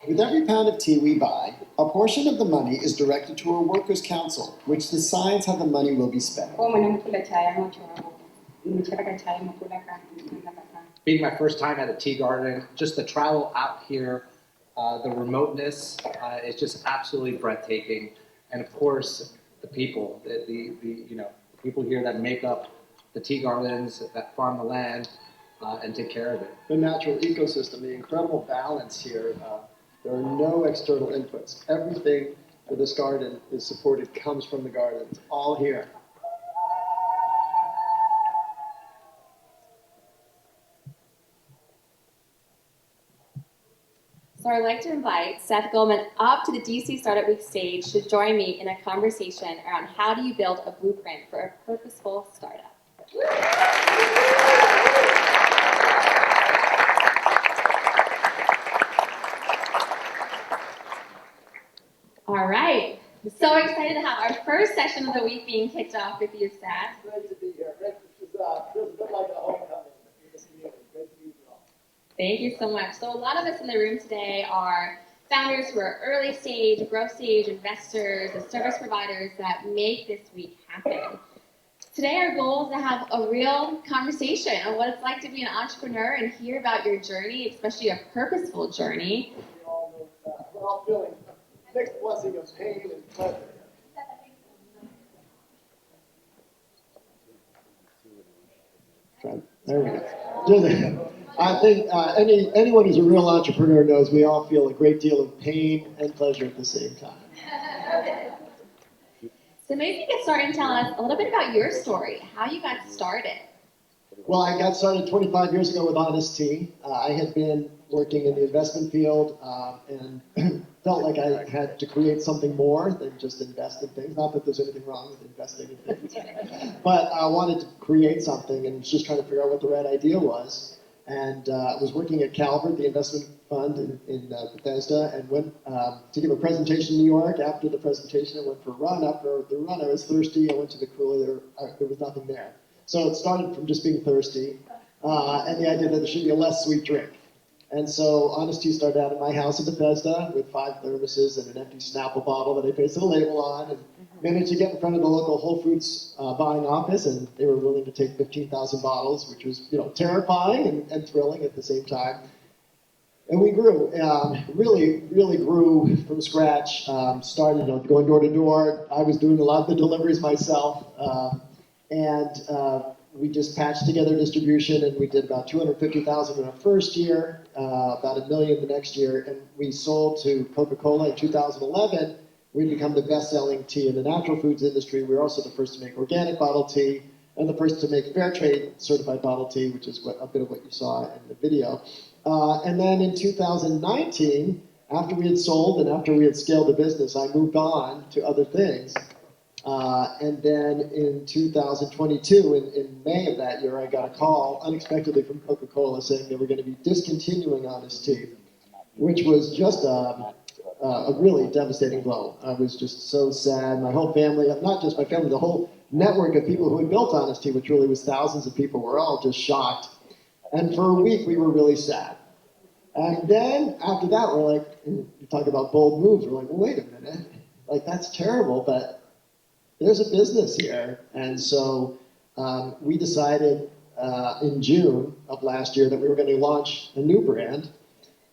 With every pound of tea we buy, a portion of the money is directed to a workers' council, which decides how the money will be spent. Being my first time at a tea garden, just the travel out here, the remoteness is just absolutely breathtaking, and of course the people, the people here that make up the tea gardens, that farm the land, and take care of it. The natural ecosystem, the incredible balance here. There are no external inputs. Everything for this garden is supported comes from the garden. It's all here. So I'd like to invite Seth Goldman up to the DC Startup Week stage to join me in a conversation around how do you build a blueprint for a purposeful startup. All right. I'm so excited to have our first session of the week being kicked off with you, Seth. Great to be here. This feels a bit like a homecoming in this community. Great to meet you all. Thank you so much. So a lot of us in the room today are founders who are early stage, growth stage investors, and service providers that make this week happen. Today our goal is to have a real conversation on what it's like to be an entrepreneur and hear about your journey, especially a purposeful journey. We're all feeling a mixed blessing of pain and pleasure. There we go. I think anyone who's a real entrepreneur knows we all feel a great deal of pain and pleasure at the same time. So maybe you could start and tell us a little bit about your story, how you got started. Well, I got started 25 years ago with Honest Tea. I had been working in the investment field and felt like I had to create something more than just invest in things. Not that there's anything wrong with investing in things, but I wanted to create something and was just trying to figure out what the right idea was. And I was working at Calvert, the investment fund in Bethesda, and went to give a presentation in New York. After the presentation, I went for a run. After the run, I was thirsty. I went to the cooler. There was nothing there. So it started from just being thirsty and the idea that there should be a less sweet drink. And so Honest Tea started out at my house in Bethesda with 5 thermoses and an empty Snapple bottle that I pasted a label on, and managed to get in front of the local Whole Foods buying office, and they were willing to take 15,000 bottles, which was terrifying and thrilling at the same time. And we grew, really grew from scratch. Started going door to door. I was doing a lot of the deliveries myself, and we just patched together distribution, and we did about 250,000 in our first year, about $1 million the next year, and we sold to Coca-Cola in 2011. We'd become the best-selling tea in the natural foods industry. We were also the first to make organic bottled tea, and the first to make fair trade certified bottled tea, which is a bit of what you saw in the video. And then in 2019, after we had sold and after we had scaled the business, I moved on to other things. And then in 2022, in May of that year, I got a call unexpectedly from Coca-Cola saying they were going to be discontinuing Honest Tea, which was just a really devastating blow. I was just so sad. My whole family, not just my family, the whole network of people who had built Honest Tea, which really was thousands of people, were all just shocked. And for a week, we were really sad. And then after that, we're like, you talk about bold moves, we're like, well, wait a minute. Like, that's terrible, but there's a business here. And so we decided in June of last year that we were going to launch a new brand.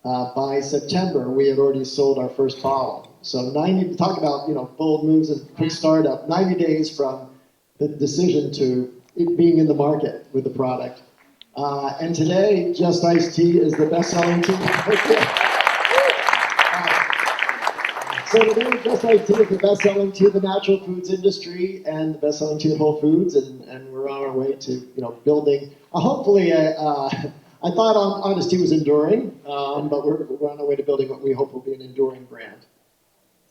By September, we had already sold our first bottle. So talk about bold moves and quick startup, 90 days from the decision to it being in the market with the product. And today, Just Iced Tea is the best-selling tea. So today, Just Iced Tea is the best-selling tea in the natural foods industry and the best-selling tea at Whole Foods, and we're on our way to building. Hopefully, I thought Honest Tea was enduring, but we're on our way to building what we hope will be an enduring brand.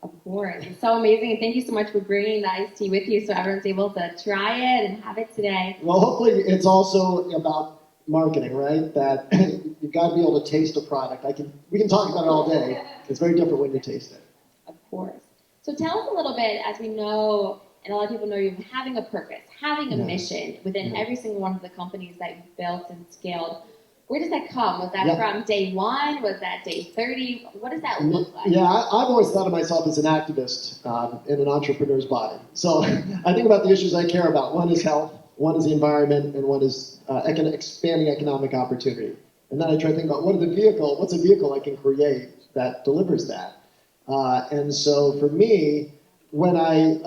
Of course. It's so amazing. And thank you so much for bringing the iced tea with you so everyone's able to try it and have it today. Well, hopefully it's also about marketing, right? That you've got to be able to taste a product. We can talk about it all day. It's very different when you taste it. Of course. So tell us a little bit, as we know, and a lot of people know you're having a purpose, having a mission within every single one of the companies that you've built and scaled. Where does that come? Was that from day one? Was that day 30? What does that look like? Yeah, I've always thought of myself as an activist in an entrepreneur's body. So I think about the issues I care about. One is health, one is the environment, and one is expanding economic opportunity. And then I try to think about what's a vehicle I can create that delivers that. And so for me, when I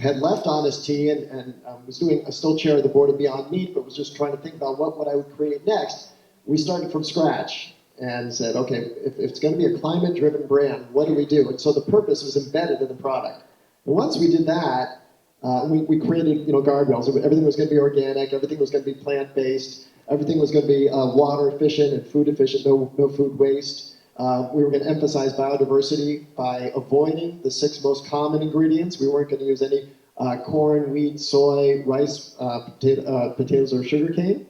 had left Honest Tea and was I still chair the board of Beyond Meat, but was just trying to think about what I would create next, we started from scratch and said, okay, if it's going to be a climate-driven brand, what do we do? And so the purpose was embedded in the product. And once we did that, we created guardrails. Everything was going to be organic. Everything was going to be plant-based. Everything was going to be water efficient and food efficient, no food waste. We were going to emphasize biodiversity by avoiding the 6 most common ingredients. We weren't going to use any corn, wheat, soy, rice, potatoes, or sugarcane.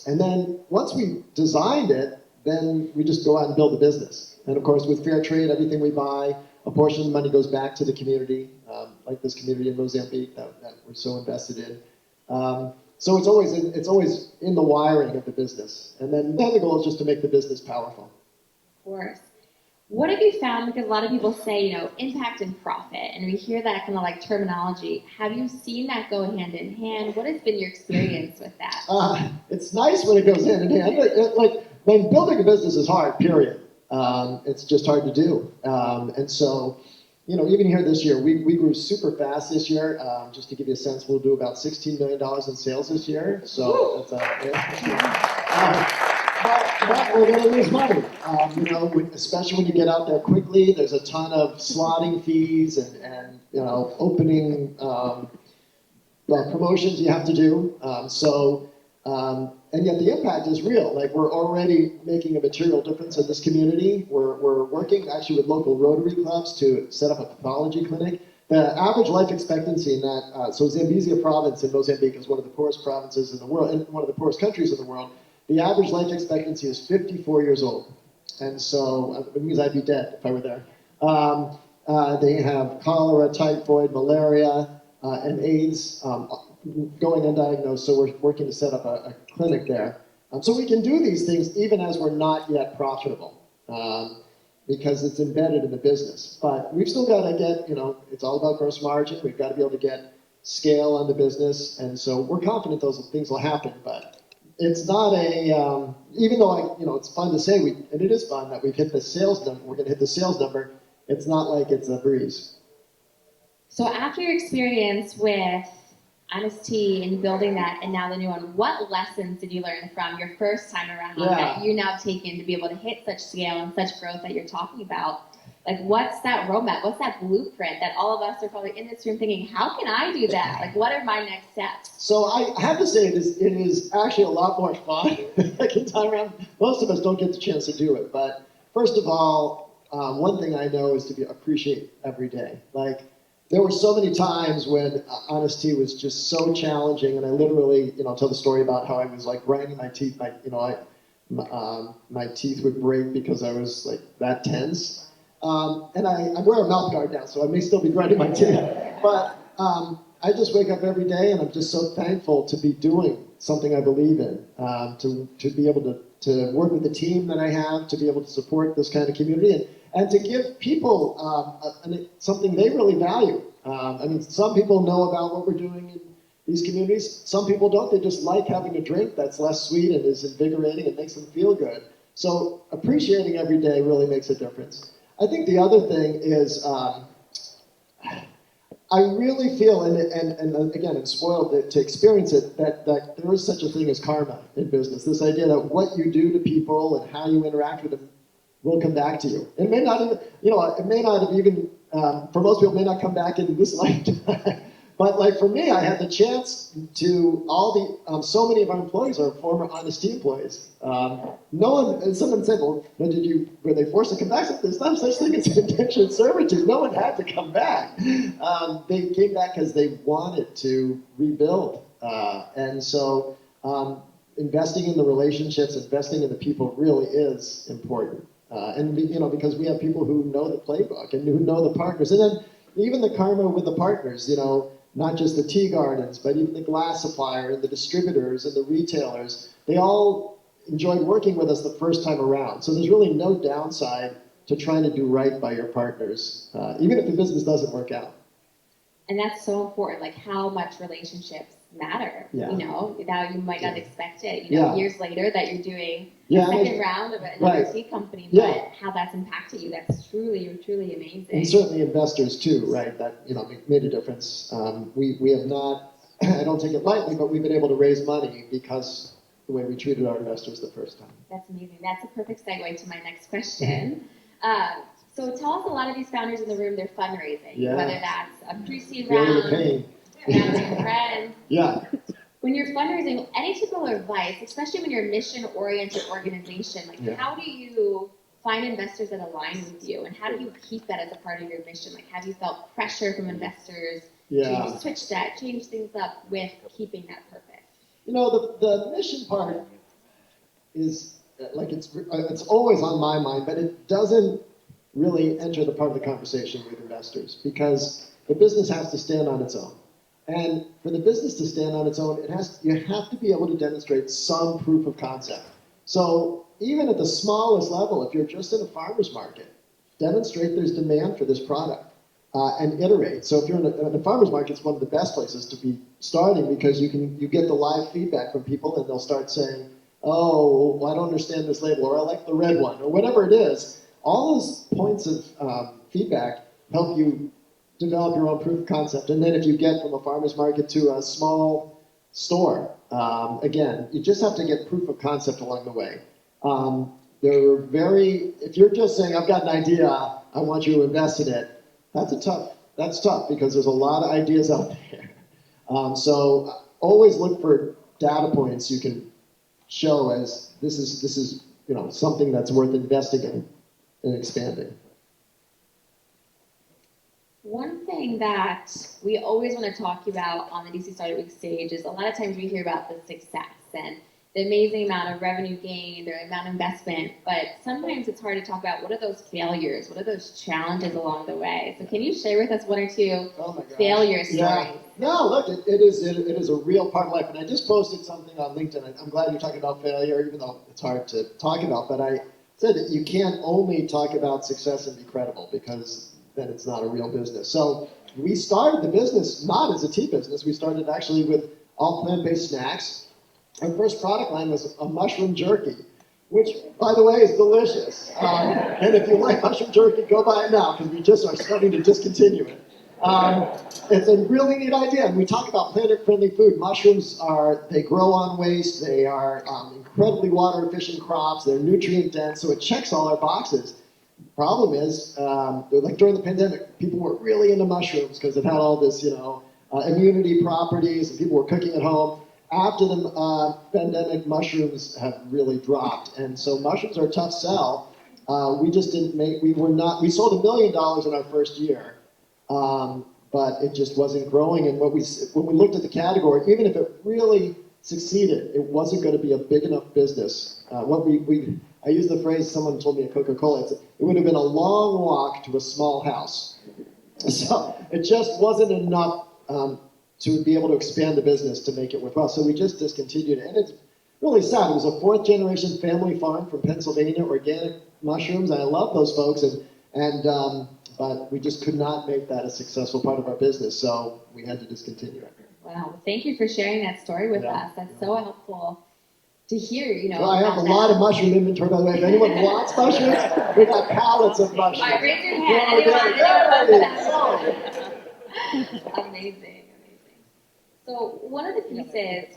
And then once we designed it, then we just go out and build the business. And of course, with fair trade, everything we buy, a portion of the money goes back to the community, like this community in Mozambique that we're so invested in. So it's always in the wiring of the business. And then the goal is just to make the business powerful. Of course. What have you found? Because a lot of people say, impact and profit, and we hear that kind of like terminology. Have you seen that go hand in hand? What has been your experience with that? It's nice when it goes hand in hand. When building a business is hard, period. It's just hard to do. And so, even here this year, we grew super fast this year. Just to give you a sense, we'll do about $16 million in sales this year. So but we're going to lose money. Especially when you get out there quickly. There's a ton of slotting fees and opening promotions you have to do. And yet the impact is real. Like, we're already making a material difference in this community. We're working actually with local Rotary clubs to set up a pathology clinic. The average life expectancy in that, so Zambezia province in Mozambique is one of the poorest provinces in the world, and one of the poorest countries in the world. The average life expectancy is 54 years old. And so it means I'd be dead if I were there. They have cholera, typhoid, malaria, and AIDS going undiagnosed. So we're working to set up a clinic there. So we can do these things even as we're not yet profitable, because it's embedded in the business. But we've still got to get, it's all about gross margin. We've got to be able to get scale on the business. And so we're confident those things will happen. But it's not even though it's fun to say, and it is fun that we've hit the sales number, we're going to hit the sales number, it's not like it's a breeze. So after your experience with Honest Tea and building that and now the new one, what lessons did you learn from your first time around that you now take in to be able to hit such scale and such growth that you're talking about? Like, what's that roadmap? What's that blueprint that all of us are probably in this room thinking, how can I do that? Like, what are my next steps? So I have to say it is actually a lot more fun. Second time around, most of us don't get the chance to do it. But first of all, one thing I know is to appreciate every day. Like, there were so many times when Honest Tea was just so challenging, and I literally, tell the story about how I was like grinding my teeth. My teeth would break because I was like that tense. And I wear a mouth guard now, so I may still be grinding my teeth. But I just wake up every day, and I'm just so thankful to be doing something I believe in, to be able to work with the team that I have, to be able to support this kind of community, and to give people something they really value. Some people know about what we're doing in these communities. Some people don't. They just like having a drink that's less sweet and is invigorating and makes them feel good. So appreciating every day really makes a difference. I think the other thing is I really feel, and again, I'm spoiled to experience it, that there is such a thing as karma in business. This idea that what you do to people and how you interact with them will come back to you. It may not even, it may not have even, for most people, it may not come back in this lifetime. But like for me, I had the chance to so many of our employees are former Honest Tea employees. No one, and someone said, well, were they forced to come back? There's not such thing as indentured servitude. No one had to come back. They came back because they wanted to rebuild. And so investing in the relationships, investing in the people really is important. Because we have people who know the playbook and who know the partners. And then even the karma with the partners, not just the tea gardens, but even the glass supplier and the distributors and the retailers, they all enjoyed working with us the first time around. So there's really no downside to trying to do right by your partners, even if the business doesn't work out. And that's so important, like how much relationships matter. Yeah. You know, now you might not expect it, you know, years later that you're doing a second round of another tea company, but how that's impacted you, that's truly, truly amazing. And certainly investors too, right? That, you know, made a difference. We have not, I don't take it lightly, but we've been able to raise money because the way we treated our investors the first time. That's amazing. That's a perfect segue to my next question. So tell us, a lot of these founders in the room, they're fundraising, whether that's a pre-seed round, family, friends. Yeah. When you're fundraising, any typical advice, especially when you're a mission-oriented organization, like how do you find investors that align with you, and how do you keep that as a part of your mission? Like, have you felt pressure from investors to switch that, change things up with keeping that purpose? You know, the mission part is like it's always on my mind, but it doesn't really enter the part of the conversation with investors because the business has to stand on its own. And for the business to stand on its own, you have to be able to demonstrate some proof of concept. So even at the smallest level, if you're just in a farmer's market, demonstrate there's demand for this product and iterate. So if you're in a farmer's market, it's one of the best places to be starting because you get the live feedback from people and they'll start saying, oh, well, I don't understand this label, or I like the red one, or whatever it is. All those points of feedback help you develop your own proof of concept. And then if you get from a farmer's market to a small store, again, you just have to get proof of concept along the way. If you're just saying, I've got an idea, I want you to invest in it, that's tough because there's a lot of ideas out there. So always look for data points you can show as this is something that's worth investing in and expanding. One thing that we always want to talk about on the DC Startup Week stage is a lot of times we hear about the success and the amazing amount of revenue gained or amount of investment, but sometimes it's hard to talk about what are those failures, what are those challenges along the way. So can you share with us one or two failure stories? Yeah. No, look, it is a real part of life. And I just posted something on LinkedIn. I'm glad you're talking about failure, even though it's hard to talk about, but I said that you can't only talk about success and be credible because then it's not a real business. So we started the business not as a tea business. We started actually with all plant-based snacks. Our first product line was a mushroom jerky, which, by the way, is delicious. And if you like mushroom jerky, go buy it now because we just are starting to discontinue it. It's a really neat idea. And we talk about planet-friendly food. Mushrooms they grow on waste. They are incredibly water-efficient crops. They're nutrient-dense, so it checks all our boxes. Problem is, like during the pandemic, people were really into mushrooms because it had all this, immunity properties, and people were cooking at home. After the pandemic, mushrooms have really dropped, and so mushrooms are a tough sell. We sold $1 million in our first year, but it just wasn't growing. And when we looked at the category, even if it really succeeded, it wasn't going to be a big enough business. I use the phrase someone told me at Coca-Cola. It would have been a long walk to a small house. So it just wasn't enough to be able to expand the business to make it worthwhile. So we just discontinued it. And it's really sad. It was a fourth-generation family farm from Pennsylvania, organic mushrooms. I love those folks, but we just could not make that a successful part of our business. So we had to discontinue it. Wow. Thank you for sharing that story with us. That's so helpful to hear, Well, I have a lot of mushroom inventory, by the way. If anyone wants mushrooms, we got pallets of mushrooms. All right, raise your hand. Amazing. So one of the pieces,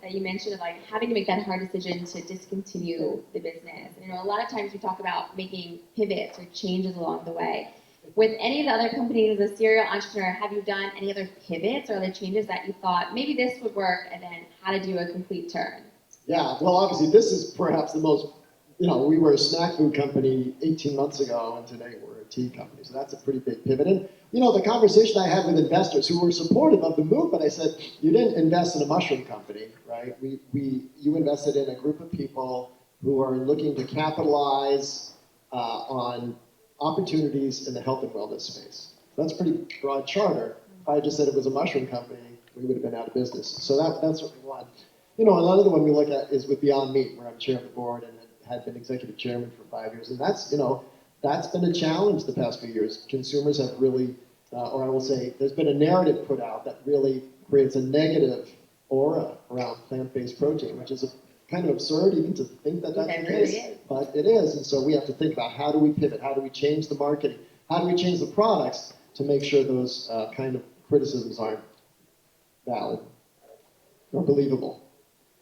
that you mentioned of like having to make that hard decision to discontinue the business. And, a lot of times we talk about making pivots or changes along the way. With any of the other companies as a serial entrepreneur, have you done any other pivots or other changes that you thought maybe this would work and then how to do a complete turn? Yeah, well, obviously this is perhaps the most, we were a snack food company 18 months ago and today we're a tea company. So that's a pretty big pivot. And, the conversation I had with investors who were supportive of the move, but I said, you didn't invest in a mushroom company, right? You invested in a group of people who are looking to capitalize on opportunities in the health and wellness space. That's a pretty broad charter. If I just said it was a mushroom company, we would have been out of business. So that's what we want. another one we look at is with Beyond Meat, where I'm chair of the board and had been executive chairman for 5 years. And that's been a challenge the past few years. Consumers have really, or I will say, there's been a narrative put out that really creates a negative aura around plant-based protein, which is kind of absurd even to think that that's the case, but it is. And so we have to think about how do we pivot, how do we change the marketing, how do we change the products to make sure those kind of criticisms aren't valid or believable.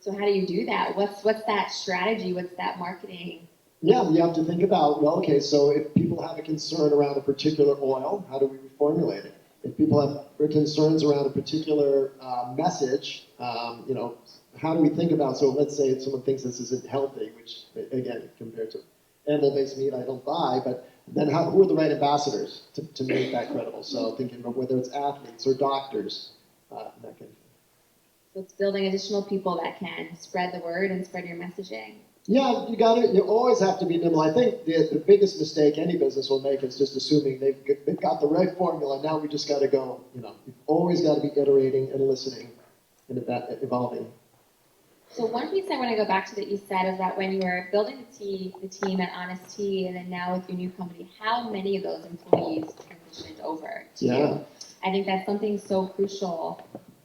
So how do you do that? What's that strategy? What's that marketing? Yeah, you have to think about, well, okay, so if people have a concern around a particular oil, how do we reformulate it? If people have concerns around a particular message, how do we think about, so let's say if someone thinks this isn't healthy, which, again, compared to animal-based meat, I don't buy, but then who are the right ambassadors to make that credible? So thinking about whether it's athletes or doctors, that kind of thing. So it's building additional people that can spread the word and spread your messaging. Yeah, you always have to be nimble. I think the biggest mistake any business will make is just assuming they've got the right formula. Now we just got to go, you've always got to be iterating and listening and evolving. So one piece I want to go back to that you said is that when you were building the team at Honest Tea, and then now with your new company, how many of those employees transitioned over to you? I think that's something so crucial.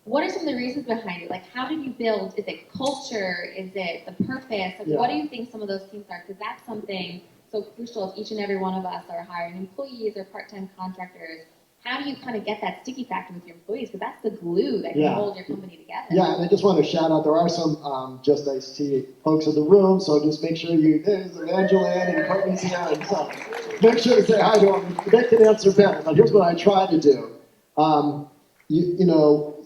What are some of the reasons behind it? Like, how did you build? Is it culture? Is it the purpose? Like, what do you think some of those things are? Because that's something so crucial. If each and every one of us are hiring employees or part-time contractors, how do you kind of get that sticky factor with your employees? Because that's the glue that can hold your company together. Yeah, and I just want to shout out, there are some Just Iced Tea folks in the room, so just make sure there's Angeline and Courtney's here, and so make sure to say hi to them. They can answer better, but here's what I try to do.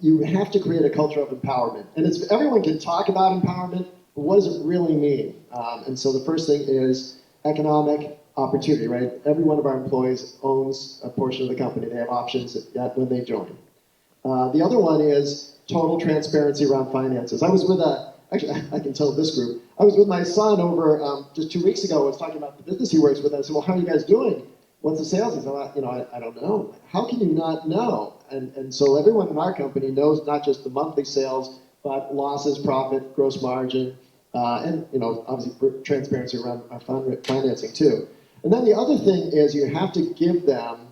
You have to create a culture of empowerment. And everyone can talk about empowerment, but what does it really mean? And so the first thing is economic opportunity, right? Every one of our employees owns a portion of the company. They have options when they join. The other one is total transparency around finances. I was with actually, I can tell this group, I was with my son over just 2 weeks ago. I was talking about the business he works with. I said, well, how are you guys doing? What's the sales? He said, I don't know. How can you not know? And so everyone in our company knows not just the monthly sales, but losses, profit, gross margin, and obviously transparency around our financing too. And then the other thing is you have to give them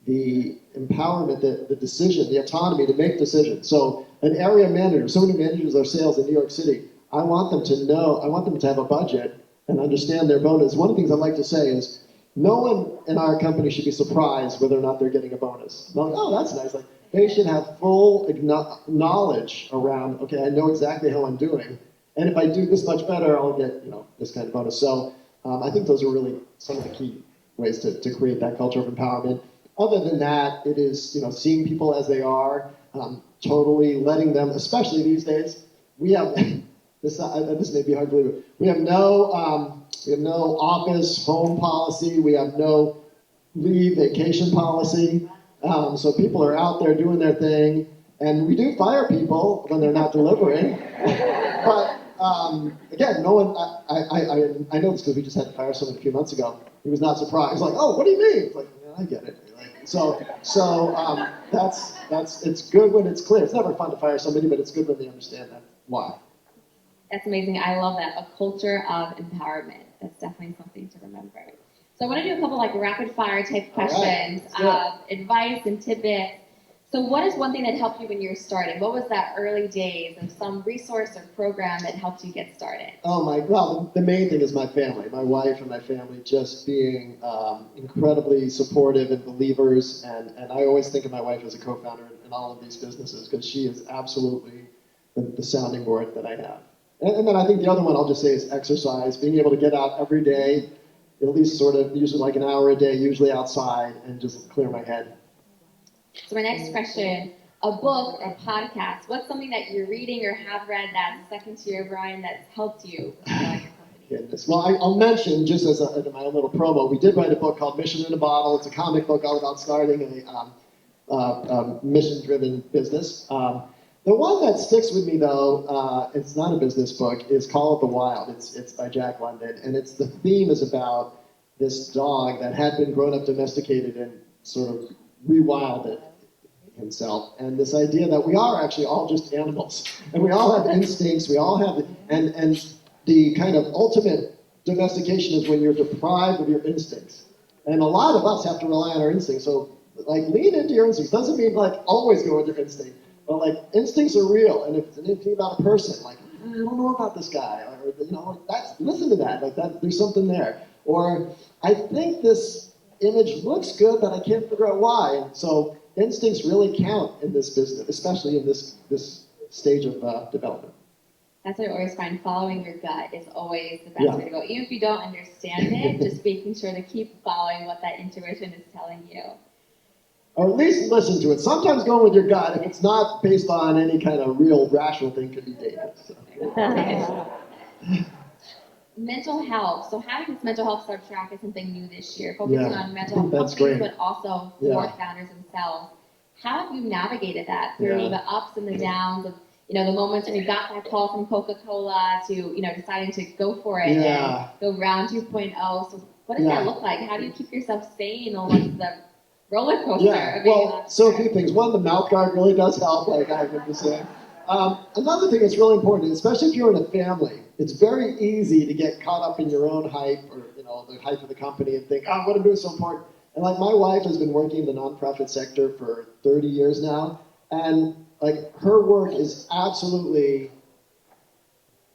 the empowerment, the decision, the autonomy to make decisions. So an area manager, someone who manages our sales in New York City, I want them to have a budget and understand their bonus. One of the things I like to say is, no one in our company should be surprised whether or not they're getting a bonus. Like, oh, that's nice. Like, they should have full knowledge around, okay, I know exactly how I'm doing, and if I do this much better, I'll get this kind of bonus. So I think those are really some of the key ways to create that culture of empowerment. Other than that, it is seeing people as they are, totally letting them, especially these days. We have this may be hard to believe. We have no office home policy. We have no leave vacation policy. So people are out there doing their thing, and we do fire people when they're not delivering. But again, no one. I know this because we just had to fire someone a few months ago. He was not surprised. He's like, "Oh, what do you mean?" It's like, yeah, I get it. So that's it's good when it's clear. It's never fun to fire somebody, but it's good when they understand that why. That's amazing. I love that. A culture of empowerment. That's definitely something to remember. So I want to do a couple rapid fire type questions of advice and tidbits. So what is one thing that helped you when you were starting? What was that early days of some resource or program that helped you get started? Well, the main thing is my family. My wife and my family just being incredibly supportive and believers. And I always think of my wife as a co-founder in all of these businesses because she is absolutely the sounding board that I have. And then I think the other one I'll just say is exercise, being able to get out every day, at least usually like an hour a day, usually outside, and just clear my head. So my next question, a book or podcast, what's something that you're reading or have read that's second to your Brian that's helped you with growing your company? Goodness. Well, I'll mention, just as my own little promo, we did write a book called Mission in a Bottle. It's a comic book all about starting a mission-driven business. The one that sticks with me, though, it's not a business book, is Call of the Wild. It's by Jack London, and the theme is about this dog that had been grown up domesticated and sort of rewilded. himself. And this idea that we are actually all just animals, and we all have instincts, we all have, and the kind of ultimate domestication is when you're deprived of your instincts. And a lot of us have to rely on our instincts. So, like, lean into your instincts. Doesn't mean, like, always go with your instinct. But, like, instincts are real. And if it's anything about a person, like, I don't know about this guy. Or, you know, listen to that. Like, there's something there. Or, I think this image looks good, but I can't figure out why. And so, instincts really count in this business, especially in this stage of development. That's what I always find. Following your gut is always the best way to go. Even if you don't understand it, just making sure to keep following what that intuition is telling you. Or at least listen to it. Sometimes going with your gut, if it's not based on any kind of real rational thing, could be dangerous. So. Mental health. So having this mental health sub-track is something new this year, focusing on mental health That's companies, great. but also for founders themselves. How have you navigated that through the ups and the downs of, you know, the moments when you got that call from Coca-Cola to, you know, deciding to go for it and go round 2.0. So what does that look like? How do you keep yourself sane along the roller coaster? Well, so a few things. One, the mouth guard really does help, like I've been saying. Another thing that's really important, especially if you're in a family, it's very easy to get caught up in your own hype or, you know, the hype of the company and think, what I'm doing is so important. And like my wife has been working in the nonprofit sector for 30 years now, and like her work is absolutely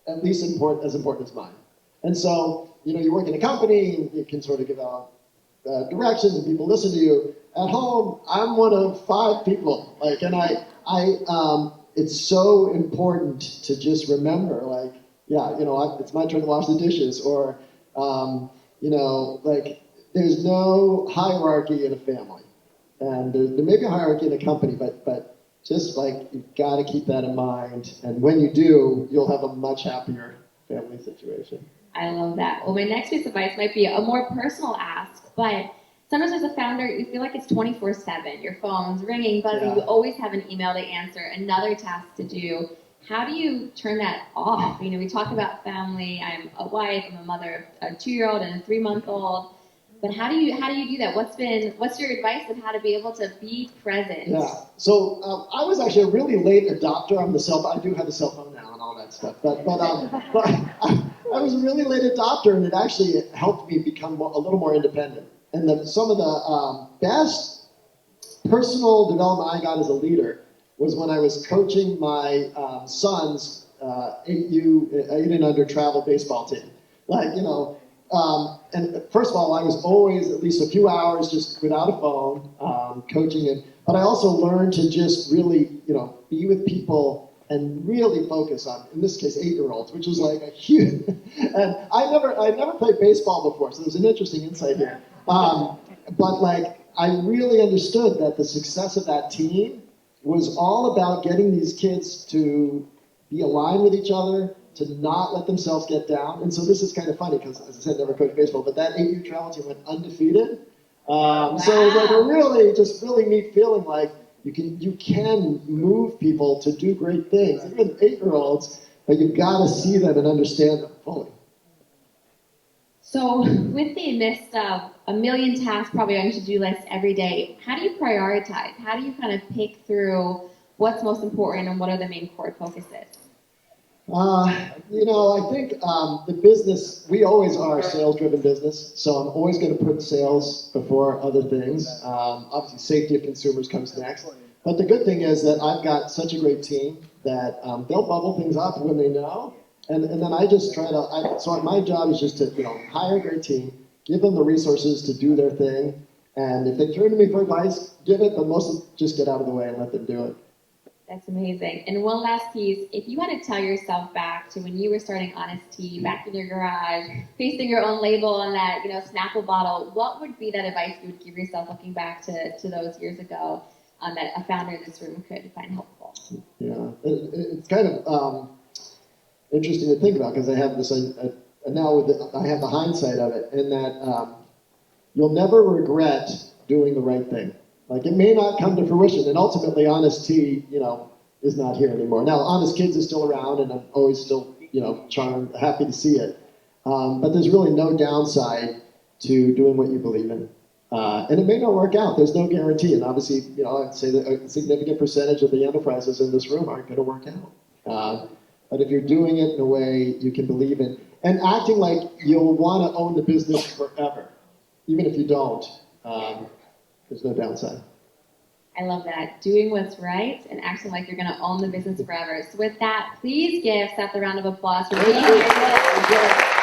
at least as important as mine. And so, you know, you work in a company, and you can sort of give out directions and people listen to you. At home, I'm one of 5 people. Like, and it's so important to just remember, like, you know, it's my turn to wash the dishes, or, you know, like, there's no hierarchy in a family. And there may be a hierarchy in a company, but just like, you've got to keep that in mind. And when you do, you'll have a much happier family situation. I love that. Well, my next piece of advice might be a more personal ask, but sometimes as a founder, you feel like it's 24/7. Your phone's ringing, buzzing. You always have an email to answer, another task to do. How do you turn that off? You know, we talk about family. I'm a wife. I'm a mother of a 2-year-old and a 3-month-old. But how do you do that? What's your advice on how to be able to be present? Yeah. So I was actually a really late adopter. I do have a cell phone now and all that stuff. But I was a really late adopter, and it actually helped me become a little more independent. And some of the best personal development I got as a leader was when I was coaching my son's 8 and under travel baseball team. Like, you know. And first of all, I was always at least a few hours just without a phone, coaching it. But I also learned to just really, you know, be with people and really focus on, in this case, 8-year-olds, which was like a huge. And I never played baseball before, so there's an interesting insight here. But like, I really understood that the success of that team was all about getting these kids to be aligned with each other, to not let themselves get down. And so this is kind of funny because, as I said, never coached baseball, but that 8U travel team went undefeated. So it was like a really neat feeling, like you can move people to do great things, even 8-year-olds, but you've got to see them and understand them fully. So with the midst of a million tasks probably on your to-do list every day, how do you prioritize? How do you kind of pick through what's most important and what are the main core focuses? You know, I think the business, we always are a sales-driven business, so I'm always going to put sales before other things. Obviously, safety of consumers comes next. But the good thing is that I've got such a great team that they'll bubble things up when they know. And then I just try to, so my job is just to, you know, hire a great team, give them the resources to do their thing. And if they turn to me for advice, give it, but mostly just get out of the way and let them do it. That's amazing. And one last piece, if you had to tell yourself back to when you were starting Honest Tea, back in your garage, pasting your own label on that, you know, Snapple bottle, what would be that advice you would give yourself looking back to those years ago that a founder in this room could find helpful? Yeah, it's kind of interesting to think about because I have this, now I have the hindsight of it, in that you'll never regret doing the right thing. Like, it may not come to fruition, and ultimately, Honest Tea, you know, is not here anymore. Now, Honest Kids is still around, and I'm always still, you know, happy to see it. But there's really no downside to doing what you believe in. And it may not work out. There's no guarantee. And obviously, I'd say that a significant percentage of the enterprises in this room aren't going to work out. But if you're doing it in a way you can believe in, and acting like you'll want to own the business forever, even if you don't, there's no downside. I love that. Doing what's right and acting like you're going to own the business forever. So with that, please give Seth a round of applause for being here.